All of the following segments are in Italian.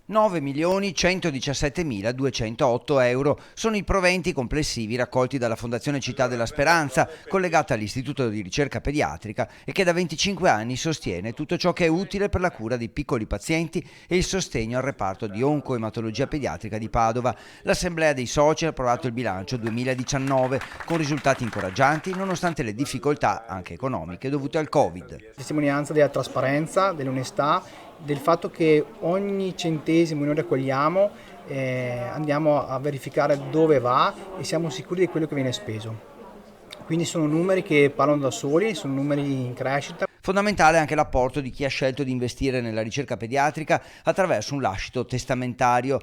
9.117.208 sono i proventi complessivi raccolti dalla Fondazione Città della Speranza, collegata all'Istituto di Ricerca Pediatrica e che da 25 anni sostiene tutto ciò che è utile per la cura dei piccoli pazienti e il sostegno al reparto di oncoematologia pediatrica di Padova. L'Assemblea dei soci ha approvato il bilancio 2019 con risultati incoraggianti nonostante le difficoltà anche economiche dovute al Covid. Testimonianza della trasparenza, dell'onestà, del fatto che ogni centesimo noi raccogliamo andiamo a verificare dove va e siamo sicuri di quello che viene speso. Quindi sono numeri che parlano da soli, sono numeri in crescita. Fondamentale anche l'apporto di chi ha scelto di investire nella ricerca pediatrica attraverso un lascito testamentario.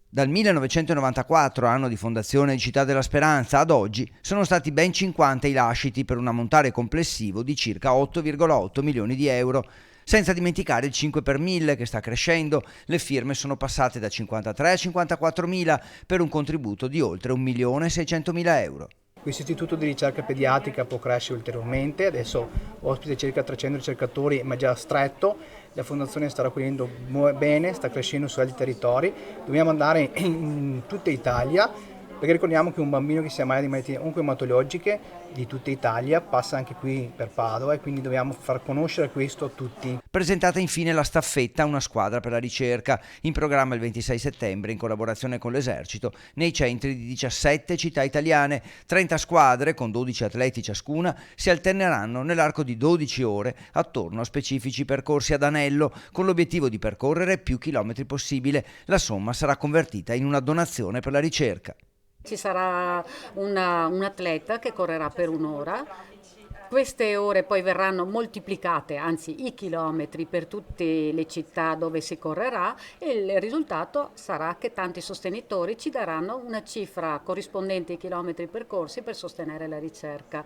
Dal 1994, anno di fondazione di Città della Speranza, ad oggi sono stati ben 50 i lasciti per un ammontare complessivo di circa 8,8 milioni di euro. Senza dimenticare il 5 per 1000 che sta crescendo, le firme sono passate da 53 a 54 mila per un contributo di oltre 1.600.000 euro. Questo istituto di ricerca pediatrica può crescere ulteriormente, adesso ospita circa 300 ricercatori ma già stretto, la fondazione sta raccogliendo bene, sta crescendo su altri territori, dobbiamo andare in tutta Italia perché ricordiamo che un bambino che si ammala di malattie oncoematologiche di tutta Italia passa anche qui per Padova e quindi dobbiamo far conoscere questo a tutti. Presentata infine la staffetta Una squadra per la ricerca, in programma il 26 settembre in collaborazione con l'Esercito nei centri di 17 città italiane. 30 squadre con 12 atleti ciascuna si alterneranno nell'arco di 12 ore attorno a specifici percorsi ad anello con l'obiettivo di percorrere più chilometri possibile. La somma sarà convertita in una donazione per la ricerca. Ci sarà un atleta che correrà per un'ora. Queste ore poi verranno moltiplicate, anzi i chilometri per tutte le città dove si correrà e il risultato sarà che tanti sostenitori ci daranno una cifra corrispondente ai chilometri percorsi per sostenere la ricerca.